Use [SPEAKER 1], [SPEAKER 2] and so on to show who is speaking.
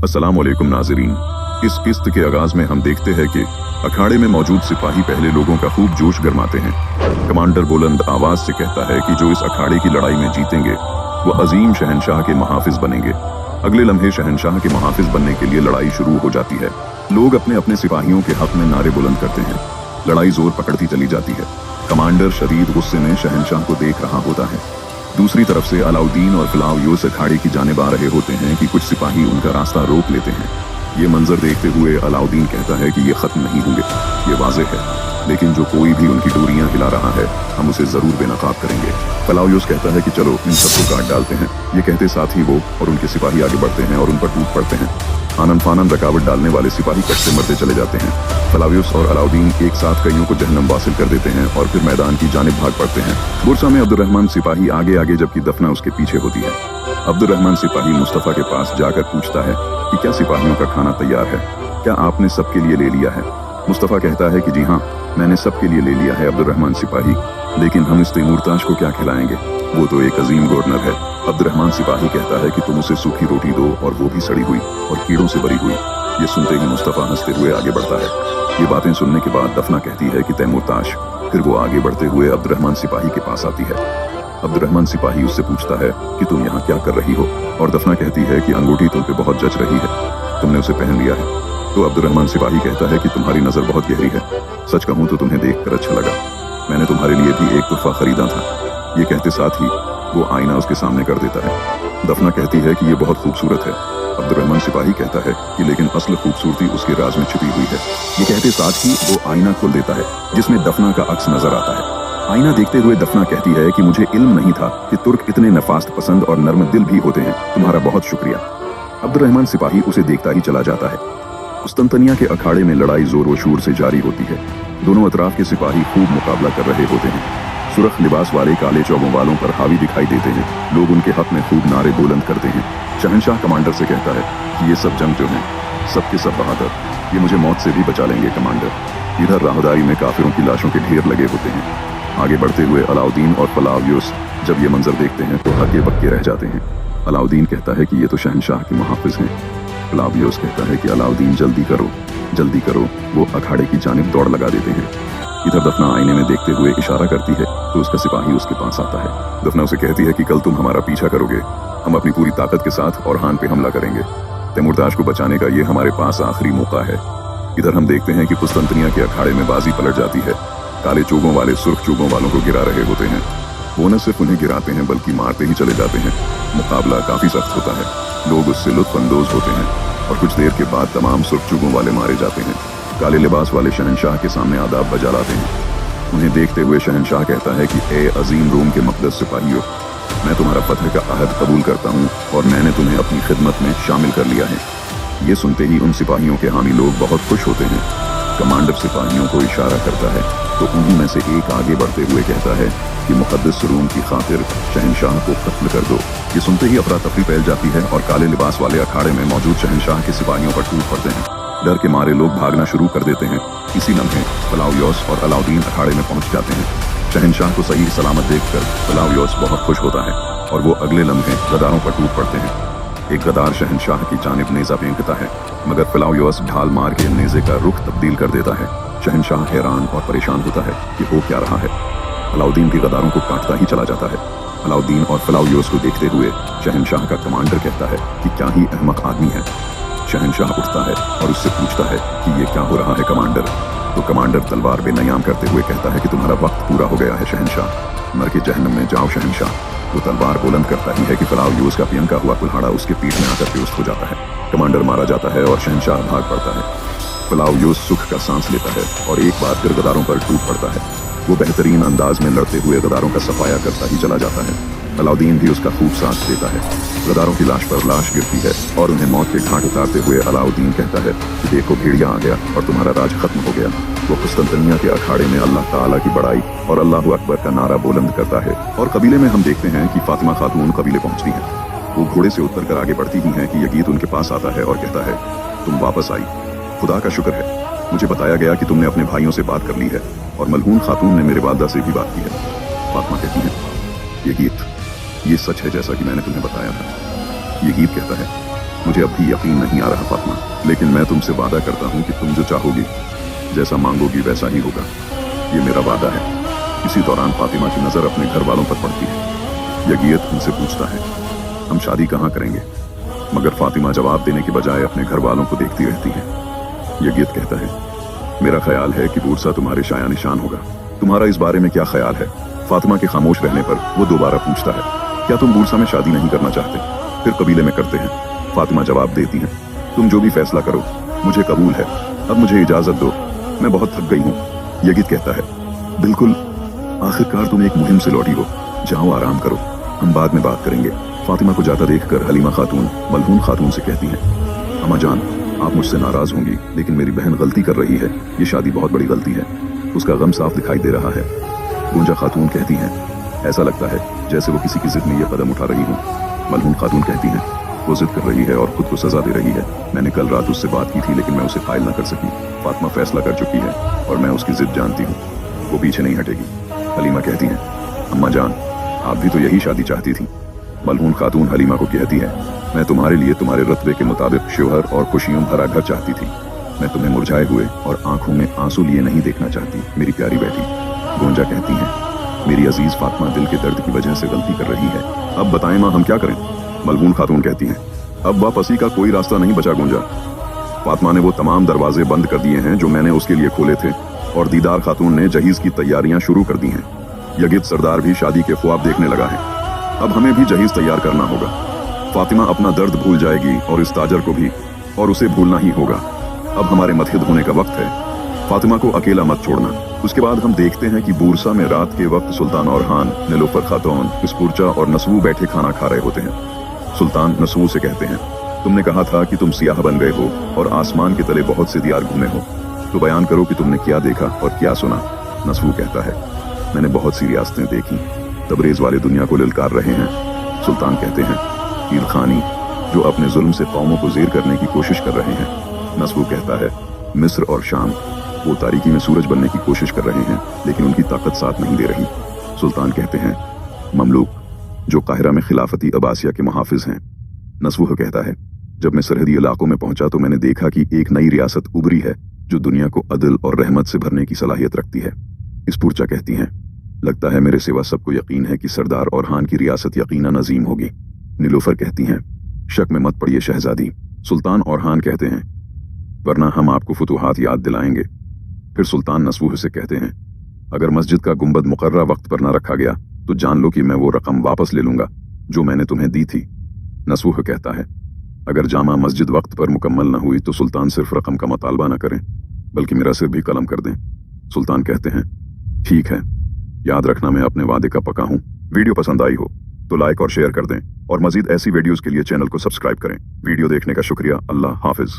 [SPEAKER 1] अस्सलाम वालेकुम नाज़रीन। इस किस्त के आगाज में हम देखते हैं कि अखाड़े में मौजूद सिपाही पहले लोगों का खूब जोश गरमाते हैं। कमांडर बुलंद आवाज से कहता है कि जो इस अखाड़े की लड़ाई में जीतेंगे वो अजीम शहनशाह के मुहाफिज बनेंगे। अगले लम्हे शहनशाह के मुहाफिज बनने के लिए लड़ाई शुरू हो जाती है। लोग अपने अपने सिपाहियों के हक में नारे बुलंद करते हैं। लड़ाई जोर पकड़ती चली जाती है। कमांडर शदीद गुस्से में शहनशाह को देख रहा होता है। दूसरी तरफ से अलाउद्दीन और फिलाउयोस अखाड़े की जानिब आ रहे होते हैं कि कुछ सिपाही उनका रास्ता रोक लेते हैं। ये मंजर देखते हुए अलाउद्दीन कहता है कि ये खत्म नहीं होंगे, ये वाज़ेह है, लेकिन जो कोई भी उनकी डोरियां हिला रहा है हम उसे जरूर बेनकाब करेंगे। फिलाउयोस कहता है कि चलो इन सबको काट डालते हैं। ये कहते साथ ही वो और उनके सिपाही आगे बढ़ते हैं और उन पर टूट पड़ते हैं। आनन फानन रकावट डालने वाले सिपाही कटते मरते चले जाते हैं। फिलाउयोस और अलाउद्दीन एक साथ कईयों को जहन्नम वासिल कर देते हैं और फिर मैदान की जानिब भाग पड़ते हैं। बुरसा में अब्दुर्रहमान सिपाही आगे आगे जबकि दफना उसके पीछे होती है। अब्दुर्रहमान सिपाही मुस्तफ़ा के पास जाकर पूछता है कि क्या सिपाहियों का खाना तैयार है, क्या आपने सबके लिए ले लिया है? मुस्तफ़ा कहता है कि जी हाँ, मैंने सबके लिए ले लिया है अब्दुर्रहमान सिपाही, लेकिन हम इस तैमूरताश को क्या खिलाएंगे, वो तो एक अजीम गवर्नर है। अब्दुर्रहमान सिपाही कहता है कि तुम उसे सूखी रोटी दो और वो भी सड़ी हुई और कीड़ों से भरी हुई। ये सुनते ही मुस्तफ़ा हंसते हुए आगे बढ़ता है। ये बातें सुनने के बाद दफना कहती है कि तैमूरताश। फिर वो आगे बढ़ते हुए अब्दुर्रहमान सिपाही के पास आती है। अब्दुर्रहमान सिपाही उससे पूछता है कि तुम यहाँ क्या कर रही हो, और दफना कहती है कि अंगूठी तुम पे बहुत जच रही है, तुमने उसे पहन लिया है। तो अब्दुर्रहमान सिपाही कहता है कि तुम्हारी नज़र बहुत गहरी है, सच कहूँ तो तुम्हें देख कर अच्छा लगा, मैंने तुम्हारे लिए भी एक तोहफा खरीदा था। ये कहते साथ ही वो आईना उसके सामने कर देता है। दफना कहती है कि ये बहुत खूबसूरत है। अब्दुर्रहमान सिपाही कहता है कि लेकिन असल खूबसूरती उसके राज में छिपी हुई है। ये कहते साथ ही वो आईना खोल देता है जिसमें दफना का अक्स नजर आता है। आईना देखते हुए दफना कहती है कि मुझे इल्म नहीं था कि तुर्क इतने नफास्त पसंद और नर्म दिल भी होते हैं, तुम्हारा बहुत शुक्रिया। अब्दुर्रहमान सिपाही उसे देखता ही चला जाता है। कुस्तंतनिया के अखाड़े में लड़ाई जोर व शूर से जारी होती है। दोनों अतराफ के सिपाही खूब मुकाबला कर रहे होते हैं। सुरख लिबास वाले काले चौबों वालों पर हावी दिखाई देते हैं। लोग उनके हक में खूब नारे बुलंद करते हैं। शहनशाह कमांडर से कहता है कि ये सब जंग जो हैं सब के सब बहादुर, ये मुझे मौत से भी बचा लेंगे कमांडर। इधर राहदारी में काफिरों की लाशों के ढेर लगे होते हैं। आगे बढ़ते हुए अलाउद्दीन और फिलाउयोस जब ये मंजर देखते हैं तो हक्के बक्के रह जाते हैं। अलाउद्दीन कहता है कि ये तो शहनशाह के मुहाफिज हैं। फिलाउयोस कहता है कि अलाउद्दीन जल्दी करो, जल्दी करो। वो अखाड़े की जानिब दौड़ लगा देते हैं। इधर दफना आईने में देखते हुए इशारा करती है तो उसका सिपाही उसके पास आता है। दफना उसे कहती है कि कल तुम हमारा पीछा करोगे, हम अपनी पूरी ताकत के साथ ओरहान पे हमला करेंगे। तैमूरताश को बचाने का ये हमारे पास आखिरी मौका है। इधर हम देखते हैं कि कुस्तंतनिया के अखाड़े में बाजी पलट जाती है। काले चोगों वाले सुर्ख चोगों वालों को गिरा रहे होते हैं। वो न सिर्फ उन्हें गिराते हैं बल्कि मारते ही चले जाते हैं। मुकाबला काफी सख्त होता है। लोग उससे लुत्फ अंदोज होते हैं और कुछ देर के बाद तमाम सुर्ख चोगों वाले मारे जाते हैं। काले लिबास वाले शहनशाह के सामने आदाब बजा लाते हैं। उन्हें देखते हुए शहनशाह कहता है कि ए अजीम रोम के मकदस सिपाहियों, मैं तुम्हारा फतह का अहद कबूल करता हूँ और मैंने तुम्हें अपनी खिदमत में शामिल कर लिया है। ये सुनते ही उन सिपाहियों के हामी लोग बहुत खुश होते हैं। कमांडर सिपाहियों को इशारा करता है तो उन्हीं में से एक आगे बढ़ते हुए कहता है कि मुकद्दस रूम की खातिर शहनशाह को कत्ल कर दो। ये सुनते ही अफरा तफरी फैल जाती है और काले लिबास वाले अखाड़े में मौजूद शहनशाह के सिपाहियों पर टूट पड़ते हैं। डर के मारे लोग भागना शुरू कर देते हैं। इसी लम्हे फिलाउयोस और अलाउद्दीन अखाड़े में पहुंच जाते हैं। शहनशाह को सही सलामत देखकर फिलाउयोस बहुत खुश होता है और वो अगले लम्हे गदारों पर टूट पड़ते हैं। एक गदार शहनशाह की जानिब नेज़ा फेंकता है मगर फिलाउयोस ढाल मार के नेज़े का रुख तब्दील कर देता है। शहनशाह हैरान और परेशान होता है कि हो क्या रहा है। अलाउद्दीन भी गदारों को काटता ही चला जाता है। अलाउद्दीन और फिलाउयोस को देखते हुए शहनशाह का कमांडर कहता है कि क्या ही अहमक आदमी है। शहनशाह उठता है और उससे पूछता है कि ये क्या हो रहा है कमांडर। तो कमांडर तलवार बेनयाम करते हुए कहता है कि तुम्हारा वक्त पूरा हो गया है शहनशाह, मर के जहन्नम में जाओ शहनशाह। वो तलवार बुलंद करता ही है कि फिलाउयोस का पियंका हुआ कुल्हाड़ा उसके पीठ में आकर बेहोश हो जाता है। कमांडर मारा जाता है और शहनशाह भाग पड़ता है। फिलाउयोस सुख का सांस लेता है और एक बार फिर गदारों पर टूट पड़ता है। वो बेहतरीन अंदाज में लड़ते हुए गदारों का सफाया करता ही चला जाता है। अलाउद्दीन भी उसका खूब साथ देता है। गदारों की लाश पर लाश गिरती है और उन्हें मौत के घाट उतारते हुए अलाउद्दीन कहता है कि देखो भेड़िया आ गया और तुम्हारा राज खत्म हो गया। वो कुस्तंतनिया के अखाड़े में अल्लाह ताला की बड़ाई और अल्लाहु अकबर का नारा बुलंद करता है और कबीले में हम देखते हैं कि फातिमा खातून कबीले पहुंचती हैं। वो घोड़े से उतर कर आगे बढ़ती ही हैं कि यगीत उनके पास आता है और कहता है तुम वापस आई, खुदा का शुक्र है। मुझे बताया गया कि तुमने अपने भाइयों से बात कर ली है और मलहून खातून ने मेरे वालदा से भी बात की है। फातिमा कहती है यगीत, ये सच है जैसा कि मैंने तुम्हें बताया था। यगीत कहता है मुझे अब भी यकीन नहीं आ रहा फातिमा, लेकिन मैं तुमसे वादा करता हूँ कि तुम जो चाहोगी, जैसा मांगोगी वैसा ही होगा। ये मेरा वादा है। इसी दौरान फातिमा की नज़र अपने घर वालों पर पड़ती है। यगियत उनसे पूछता है, हम शादी कहाँ करेंगे? मगर फातिमा जवाब देने के बजाय अपने घर वालों को देखती रहती है। यगियत कहता है, मेरा ख्याल है कि बूरसा तुम्हारे शाया निशान होगा। तुम्हारा इस बारे में क्या ख्याल है? फातिमा के खामोश रहने पर वो दोबारा पूछता है, क्या तुम बूरसा में शादी नहीं करना चाहते? फिर कबीले में करते हैं। फातिमा जवाब देती है, तुम जो भी फैसला करो मुझे कबूल है। अब मुझे इजाजत दो, मैं बहुत थक गई हूँ। यगित कहता है, बिल्कुल, आखिरकार तुम एक मुहिम से लौटी हो, जाओ आराम करो, हम बाद में बात करेंगे। फातिमा को जाता देखकर हलीमा खातून मलहून खातून से कहती हैं, अम्मा जान, आप मुझसे नाराज होंगी, लेकिन मेरी बहन गलती कर रही है। ये शादी बहुत बड़ी गलती है, उसका गम साफ दिखाई दे रहा है। गुंजा खातून कहती हैं, ऐसा लगता है जैसे वो किसी की जिद में ये कदम उठा रही हो। मलहून खातून कहती हैं, वो जिद कर रही है और खुद को सजा दे रही है। मैंने कल रात उससे बात की थी, लेकिन मैं उसे कायल न कर सकी। फातिमा फैसला कर चुकी है और मैं उसकी जिद जानती हूँ, वो पीछे नहीं हटेगी। हलीमा कहती हैं, अम्मा जान, आप भी तो यही शादी चाहती थी। मलहून खातून हलीमा को कहती है, मैं तुम्हारे लिए तुम्हारे रत्बे के मुताबिक शोहर और खुशियों भरा घर चाहती थी। मैं तुम्हें मुरझाए हुए और आंखों में आंसू लिए नहीं देखना चाहती, मेरी प्यारी बेटी। गोंजा कहती हैं, मेरी अजीज फातिमा दिल के दर्द की वजह से गलती कर रही है। अब बताएं माँ, हम क्या करें? मलहून खातून कहती हैं, अब वापसी का कोई रास्ता नहीं बचा गोंजा। फातिमा ने वो तमाम दरवाजे बंद कर दिए हैं जो मैंने उसके लिए खोले थे, और दीदार खातून ने जहीज की तैयारियां शुरू कर दी हैं। यगित सरदार भी शादी के ख्वाब देखने लगा है। अब हमें भी जहीज तैयार करना होगा। फातिमा अपना दर्द भूल जाएगी और इस ताजर को भी, और उसे भूलना ही होगा। अब हमारे मतहिद होने का वक्त है। फातिमा को अकेला मत छोड़ना। उसके बाद हम देखते हैं कि बूरसा में रात के वक्त सुल्तान औरहान, नीलोफर खातून, इस्पुरचा और नसवू बैठे खाना खा रहे होते हैं। सुल्तान नसवू से कहते हैं, तुमने कहा था कि तुम सियाह बन गए हो और आसमान के तले बहुत से दियार घूमे हो, तो बयान करो कि तुमने क्या देखा और क्या सुना। नसवू कहता है, मैंने बहुत सी रियासतें देखी, तबरेज वाले दुनिया को ललकार रहे हैं। सुल्तान कहते हैं, ईद खानी, जो अपने जुल्म से कौमों को जेर करने की कोशिश कर रहे हैं। नसवू कहता है, मिस्र और शाम, वो तारीकी में सूरज बनने की कोशिश कर रहे हैं, लेकिन उनकी ताकत साथ नहीं दे रही। सुल्तान कहते हैं, ममलूक, जो काहिरा में खिलाफती अब्बासिया के मुहाफिज हैं। नसवूह कहता है, जब मैं सरहदी इलाकों में पहुंचा तो मैंने देखा कि एक नई रियासत उभरी है जो दुनिया को अदल और रहमत से भरने की सलाहियत रखती है। इस्पुरचा कहती हैं, लगता है मेरे सिवा सबको यकीन है कि सरदार औरहान की रियासत यकीनन अजीम होगी। नीलोफर कहती हैं, शक में मत पड़िए शहजादी। सुल्तान औरहान कहते हैं, वरना हम आपको फुतूहात याद दिलाएंगे। फिर सुल्तान नसवूह से कहते हैं, अगर मस्जिद का गुंबद मुकर्रा वक्त पर न रखा गया तो जान लो कि मैं वो रकम वापस ले लूंगा जो मैंने तुम्हें दी थी। नसवूह कहता है, अगर जामा मस्जिद वक्त पर मुकम्मल न हुई तो सुल्तान सिर्फ रकम का मुतालबा न करें, बल्कि मेरा सिर भी कलम कर दें। सुल्तान कहते हैं, ठीक है, याद रखना मैं अपने वादे का पक्का हूँ। वीडियो पसंद आई हो तो लाइक और शेयर कर दें, और मजीद ऐसी वीडियोस के लिए चैनल को सब्सक्राइब करें। वीडियो देखने का शुक्रिया। अल्लाह हाफिज।